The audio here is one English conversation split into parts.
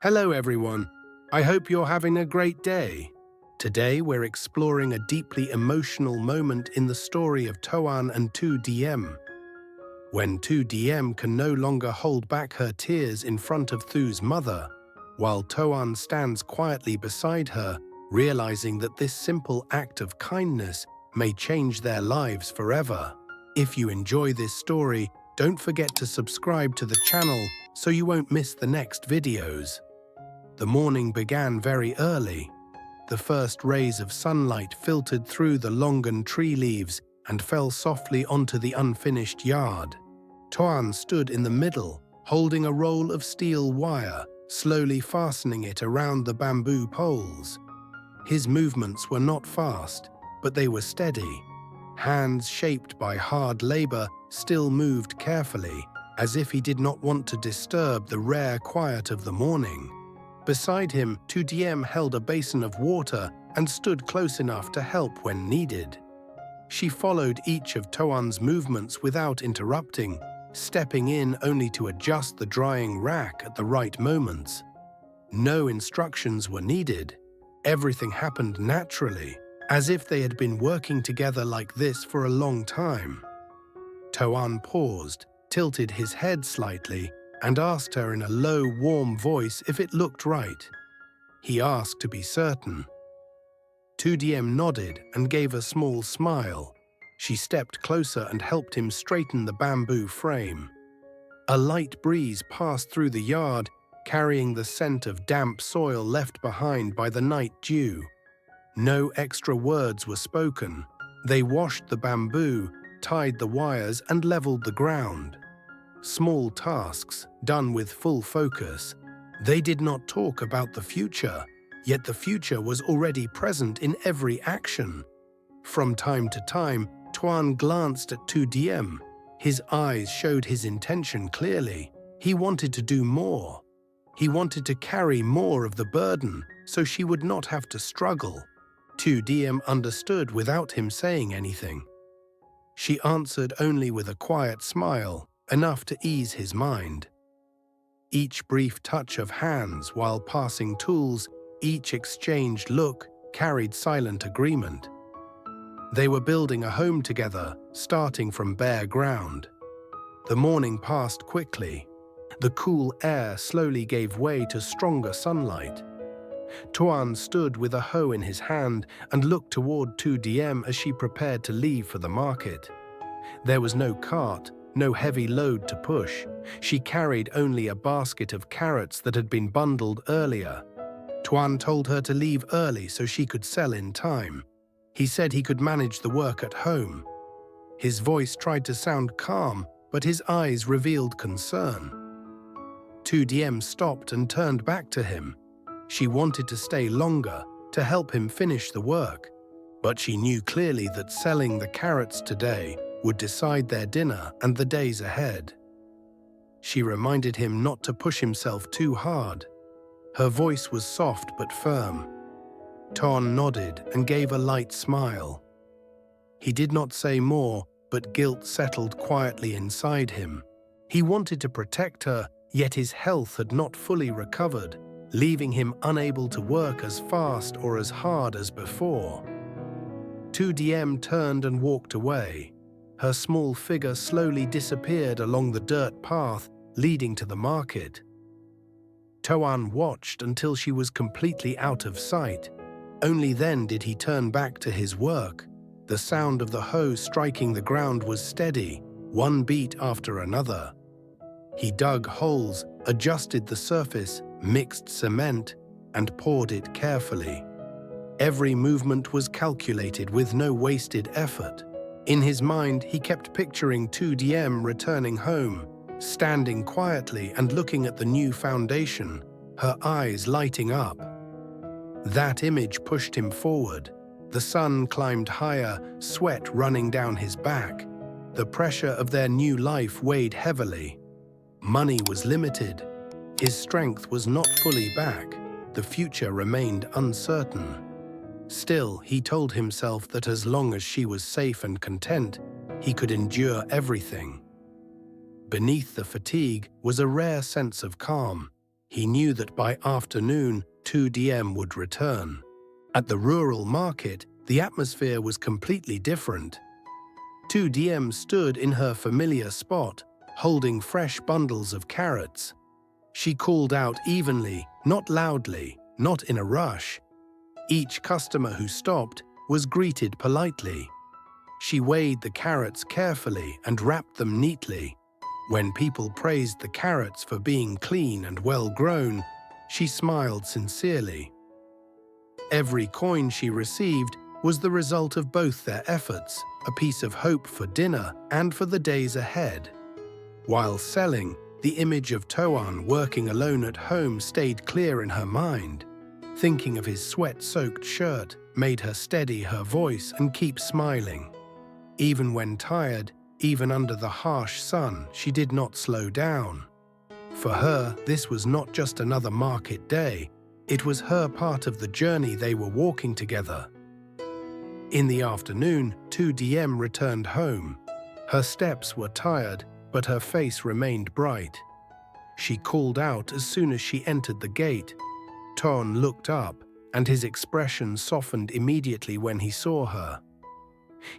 Hello everyone, I hope you're having a great day. Today we're exploring a deeply emotional moment in the story of Toan and Tu Diem. When Tu Diem can no longer hold back her tears in front of Thu's mother, while Toan stands quietly beside her, realizing that this simple act of kindness may change their lives forever. If you enjoy this story, don't forget to subscribe to the channel so you won't miss the next videos. The morning began very early. The first rays of sunlight filtered through the longan tree leaves and fell softly onto the unfinished yard. Toan stood in the middle, holding a roll of steel wire, slowly fastening it around the bamboo poles. His movements were not fast, but they were steady. Hands shaped by hard labor still moved carefully, as if he did not want to disturb the rare quiet of the morning. Beside him, Tu Diem held a basin of water and stood close enough to help when needed. She followed each of Toan's movements without interrupting, stepping in only to adjust the drying rack at the right moments. No instructions were needed. Everything happened naturally, as if they had been working together like this for a long time. Toan paused, tilted his head slightly, and asked her in a low, warm voice if it looked right. He asked to be certain. Tu Diem nodded and gave a small smile. She stepped closer and helped him straighten the bamboo frame. A light breeze passed through the yard, carrying the scent of damp soil left behind by the night dew. No extra words were spoken. They washed the bamboo, tied the wires, and leveled the ground. Small tasks, done with full focus. They did not talk about the future, yet the future was already present in every action. From time to time, Toan glanced at Tu Diem. His eyes showed his intention clearly. He wanted to do more. He wanted to carry more of the burden, so she would not have to struggle. Tu Diem understood without him saying anything. She answered only with a quiet smile, enough to ease his mind. Each brief touch of hands while passing tools, each exchanged look, carried silent agreement. They were building a home together, starting from bare ground. The morning passed quickly. The cool air slowly gave way to stronger sunlight. Toan stood with a hoe in his hand and looked toward Tu Diem as she prepared to leave for the market. There was no cart, no heavy load to push. She carried only a basket of carrots that had been bundled earlier. Toan told her to leave early so she could sell in time. He said he could manage the work at home. His voice tried to sound calm, but his eyes revealed concern. Tu Diem stopped and turned back to him. She wanted to stay longer, to help him finish the work, but she knew clearly that selling the carrots today would decide their dinner and the days ahead. She reminded him not to push himself too hard. Her voice was soft but firm. Toan nodded and gave a light smile. He did not say more, but guilt settled quietly inside him. He wanted to protect her, yet his health had not fully recovered, leaving him unable to work as fast or as hard as before. Tu Diem turned and walked away. Her small figure slowly disappeared along the dirt path leading to the market. Toan watched until she was completely out of sight. Only then did he turn back to his work. The sound of the hoe striking the ground was steady, one beat after another. He dug holes, adjusted the surface, mixed cement, and poured it carefully. Every movement was calculated with no wasted effort. In his mind, he kept picturing Tu Diem returning home, standing quietly and looking at the new foundation, her eyes lighting up. That image pushed him forward. The sun climbed higher, sweat running down his back. The pressure of their new life weighed heavily. Money was limited. His strength was not fully back. The future remained uncertain. Still, he told himself that as long as she was safe and content, he could endure everything. Beneath the fatigue was a rare sense of calm. He knew that by afternoon, Tu Diem would return. At the rural market, the atmosphere was completely different. Tu Diem stood in her familiar spot, holding fresh bundles of carrots. She called out evenly, not loudly, not in a rush. Each customer who stopped was greeted politely. She weighed the carrots carefully and wrapped them neatly. When people praised the carrots for being clean and well-grown, she smiled sincerely. Every coin she received was the result of both their efforts, a piece of hope for dinner and for the days ahead. While selling, the image of Toan working alone at home stayed clear in her mind. Thinking of his sweat-soaked shirt made her steady her voice and keep smiling. Even when tired, even under the harsh sun, she did not slow down. For her, this was not just another market day. It was her part of the journey they were walking together. In the afternoon, Tu Diem returned home. Her steps were tired, but her face remained bright. She called out as soon as she entered the gate. Toan looked up, and his expression softened immediately when he saw her.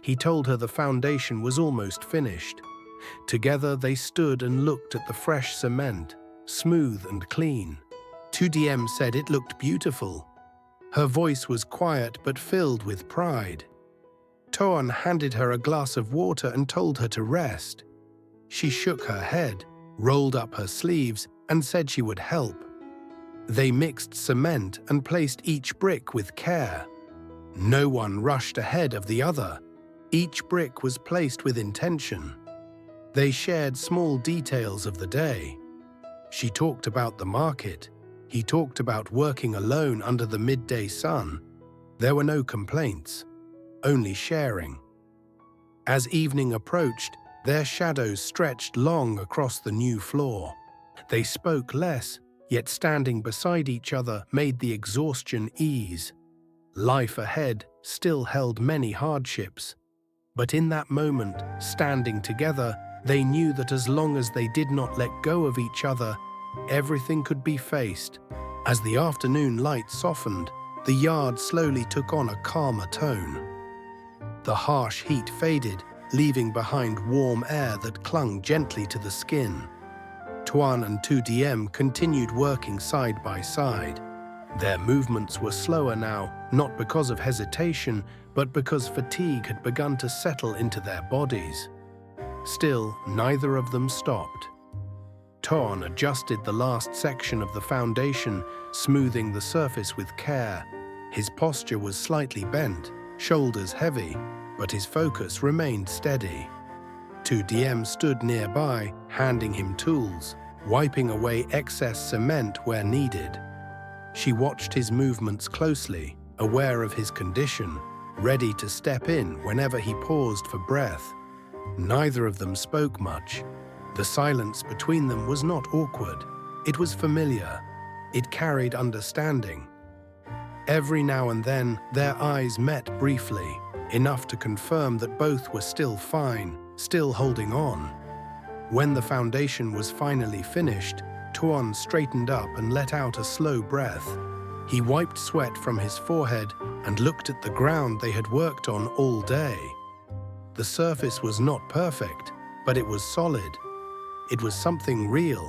He told her the foundation was almost finished. Together they stood and looked at the fresh cement, smooth and clean. Tu Diem said it looked beautiful. Her voice was quiet but filled with pride. Toan handed her a glass of water and told her to rest. She shook her head, rolled up her sleeves, and said she would help. They mixed cement and placed each brick with care. No one rushed ahead of the other. Each brick was placed with intention. They shared small details of the day. She talked about the market. He talked about working alone under the midday sun. There were no complaints, only sharing. As evening approached, their shadows stretched long across the new floor. They spoke less, yet standing beside each other made the exhaustion ease. Life ahead still held many hardships. But in that moment, standing together, they knew that as long as they did not let go of each other, everything could be faced. As the afternoon light softened, the yard slowly took on a calmer tone. The harsh heat faded, leaving behind warm air that clung gently to the skin. Toan and Tu Diem continued working side by side. Their movements were slower now, not because of hesitation, but because fatigue had begun to settle into their bodies. Still, neither of them stopped. Toan adjusted the last section of the foundation, smoothing the surface with care. His posture was slightly bent, shoulders heavy, but his focus remained steady. Tu Diem stood nearby, handing him tools, wiping away excess cement where needed. She watched his movements closely, aware of his condition, ready to step in whenever he paused for breath. Neither of them spoke much. The silence between them was not awkward. It was familiar. It carried understanding. Every now and then, their eyes met briefly, enough to confirm that both were still fine, still holding on. When the foundation was finally finished, Toan straightened up and let out a slow breath. He wiped sweat from his forehead and looked at the ground they had worked on all day. The surface was not perfect, but it was solid. It was something real.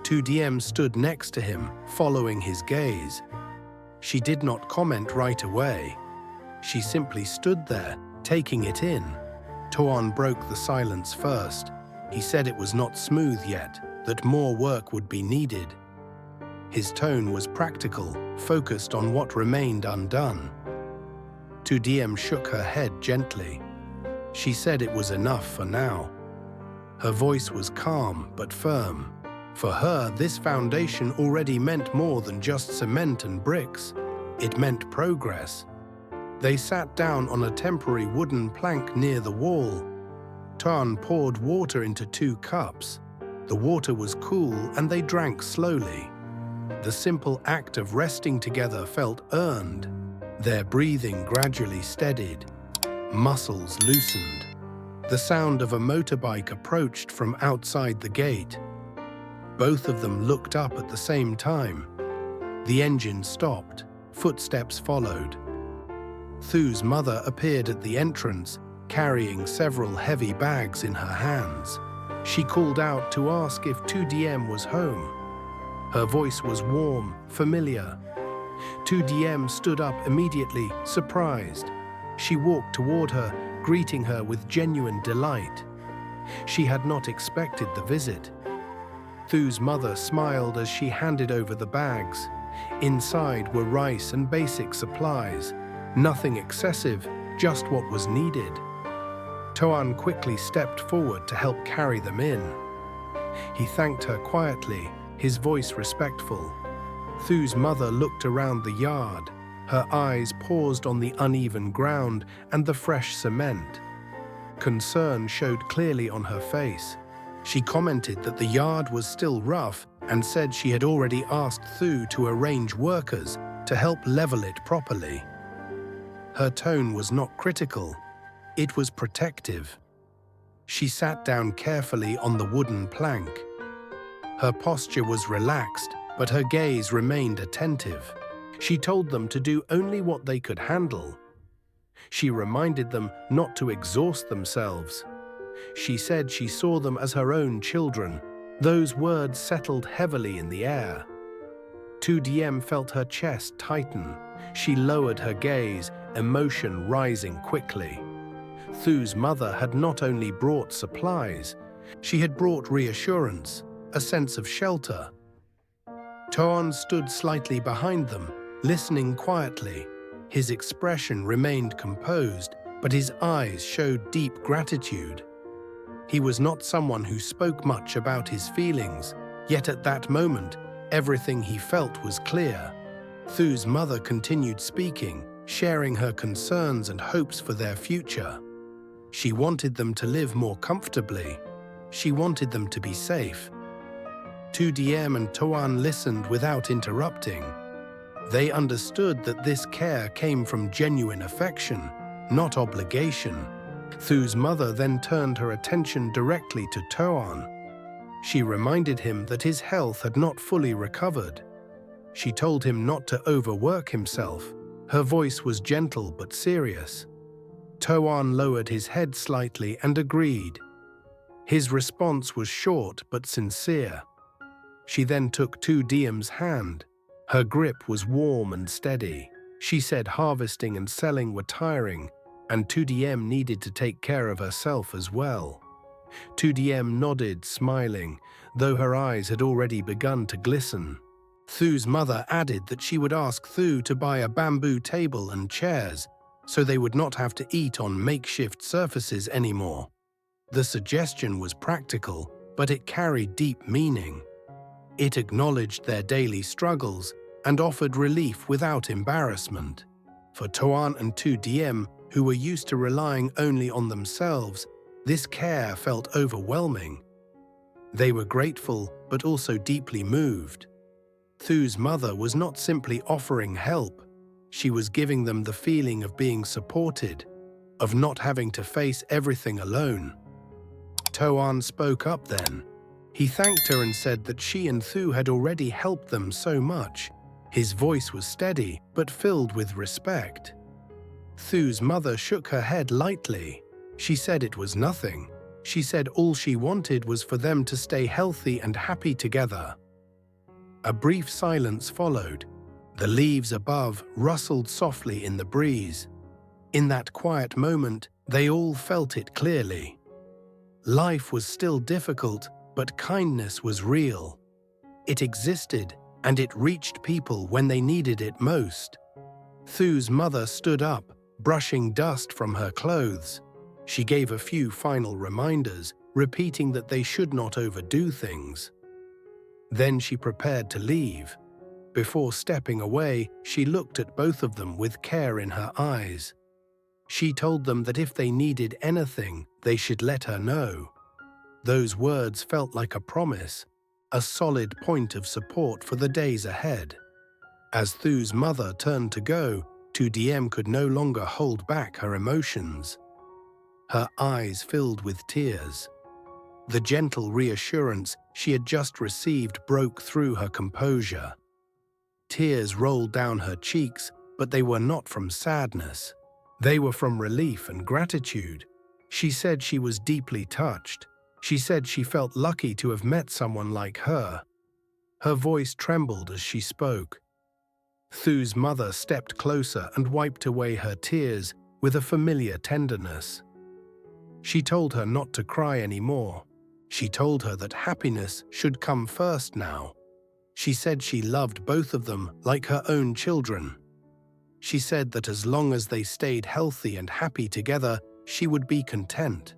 Tu Diem stood next to him, following his gaze. She did not comment right away. She simply stood there, taking it in. Toan broke the silence first. He said it was not smooth yet, that more work would be needed. His tone was practical, focused on what remained undone. Tu Diem shook her head gently. She said it was enough for now. Her voice was calm but firm. For her, this foundation already meant more than just cement and bricks. It meant progress. They sat down on a temporary wooden plank near the wall. Toan poured water into 2 cups. The water was cool and they drank slowly. The simple act of resting together felt earned. Their breathing gradually steadied. Muscles loosened. The sound of a motorbike approached from outside the gate. Both of them looked up at the same time. The engine stopped. Footsteps followed. Thu's mother appeared at the entrance, carrying several heavy bags in her hands. She called out to ask if Tu Diem was home. Her voice was warm, familiar. Tu Diem stood up immediately, surprised. She walked toward her, greeting her with genuine delight. She had not expected the visit. Thu's mother smiled as she handed over the bags. Inside were rice and basic supplies. Nothing excessive, just what was needed. Toan quickly stepped forward to help carry them in. He thanked her quietly, his voice respectful. Thu's mother looked around the yard. Her eyes paused on the uneven ground and the fresh cement. Concern showed clearly on her face. She commented that the yard was still rough and said she had already asked Thu to arrange workers to help level it properly. Her tone was not critical. It was protective. She sat down carefully on the wooden plank. Her posture was relaxed, but her gaze remained attentive. She told them to do only what they could handle. She reminded them not to exhaust themselves. She said she saw them as her own children. Those words settled heavily in the air. Tu Diem felt her chest tighten. She lowered her gaze, emotion rising quickly. Thu's mother had not only brought supplies, she had brought reassurance, a sense of shelter. Toan stood slightly behind them, listening quietly. His expression remained composed, but his eyes showed deep gratitude. He was not someone who spoke much about his feelings, yet at that moment, everything he felt was clear. Thu's mother continued speaking, sharing her concerns and hopes for their future. She wanted them to live more comfortably. She wanted them to be safe. Tu Diem and Toan listened without interrupting. They understood that this care came from genuine affection, not obligation. Thu's mother then turned her attention directly to Toan. She reminded him that his health had not fully recovered. She told him not to overwork himself. Her voice was gentle but serious. Toan lowered his head slightly and agreed. His response was short but sincere. She then took Tu Diem's hand. Her grip was warm and steady. She said harvesting and selling were tiring, and Tu Diem needed to take care of herself as well. Tu Diem nodded, smiling, though her eyes had already begun to glisten. Thu's mother added that she would ask Thu to buy a bamboo table and chairs, so they would not have to eat on makeshift surfaces anymore. The suggestion was practical, but it carried deep meaning. It acknowledged their daily struggles and offered relief without embarrassment. For Toan and Tu Diem, who were used to relying only on themselves, this care felt overwhelming. They were grateful, but also deeply moved. Thu's mother was not simply offering help. She was giving them the feeling of being supported, of not having to face everything alone. Toan spoke up then. He thanked her and said that she and Thu had already helped them so much. His voice was steady, but filled with respect. Thu's mother shook her head lightly. She said it was nothing. She said all she wanted was for them to stay healthy and happy together. A brief silence followed. The leaves above rustled softly in the breeze. In that quiet moment, they all felt it clearly. Life was still difficult, but kindness was real. It existed, and it reached people when they needed it most. Thu's mother stood up, brushing dust from her clothes. She gave a few final reminders, repeating that they should not overdo things. Then she prepared to leave. Before stepping away, she looked at both of them with care in her eyes. She told them that if they needed anything, they should let her know. Those words felt like a promise, a solid point of support for the days ahead. As Thu's mother turned to go, Tu Diem could no longer hold back her emotions. Her eyes filled with tears. The gentle reassurance she had just received broke through her composure. Tears rolled down her cheeks, but they were not from sadness. They were from relief and gratitude. She said she was deeply touched. She said she felt lucky to have met someone like her. Her voice trembled as she spoke. Thu's mother stepped closer and wiped away her tears with a familiar tenderness. She told her not to cry anymore. She told her that happiness should come first now. She said she loved both of them like her own children. She said that as long as they stayed healthy and happy together, she would be content.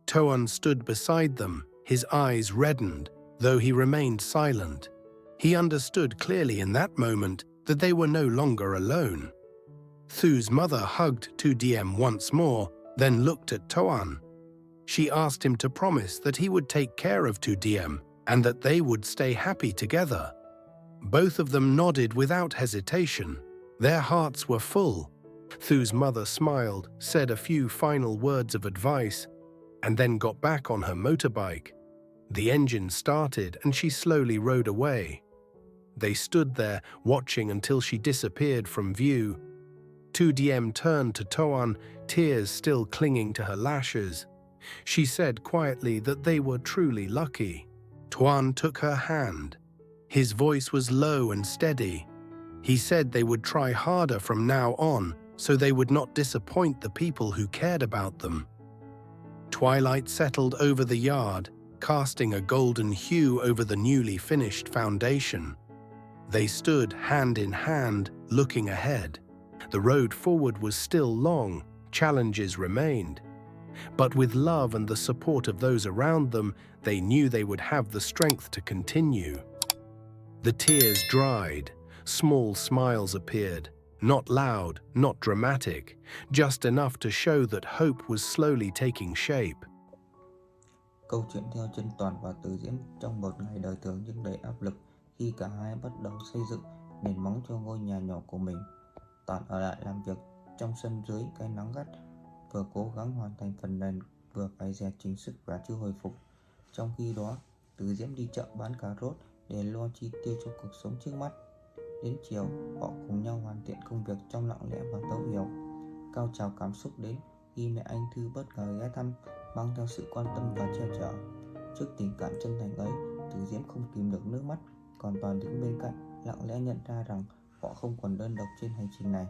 Toan stood beside them, his eyes reddened, though he remained silent. He understood clearly in that moment that they were no longer alone. Thu's mother hugged Tu Diem once more, then looked at Toan. She asked him to promise that he would take care of Tu Diem and that they would stay happy together. Both of them nodded without hesitation. Their hearts were full. Thu's mother smiled, said a few final words of advice, and then got back on her motorbike. The engine started and she slowly rode away. They stood there, watching until she disappeared from view. Tu Diem turned to Toan, tears still clinging to her lashes. She said quietly that they were truly lucky. Toan took her hand. His voice was low and steady. He said they would try harder from now on, so they would not disappoint the people who cared about them. Twilight settled over the yard, casting a golden hue over the newly finished foundation. They stood hand in hand, looking ahead. The road forward was still long, challenges remained. But with love and the support of those around them, they knew they would have the strength to continue. The tears dried, small smiles appeared, not loud, not dramatic, just enough to show that hope was slowly taking shape. Câu chuyện theo chân Toàn và Từ Diễm trong một ngày đời thường nhưng đầy áp lực khi cả hai bắt đầu xây dựng nền móng cho ngôi nhà nhỏ của mình. Toàn ở lại làm việc trong sân dưới cái nắng gắt, vừa cố gắng hoàn thành phần nền vừa phải dè chừng sức khỏe chưa hồi phục. Trong khi đó, Từ Diễm đi chợ bán cà rốt để lo chi tiêu cho cuộc sống trước mắt. Đến chiều, họ cùng nhau hoàn thiện công việc trong lặng lẽ và thấu hiểu. Cao trào cảm xúc đến khi mẹ anh Thư bất ngờ ghé thăm, mang theo sự quan tâm và che chở. Trước tình cảm chân thành ấy, Từ Diễm không kìm được nước mắt, còn Toàn đứng bên cạnh lặng lẽ nhận ra rằng họ không còn đơn độc trên hành trình này.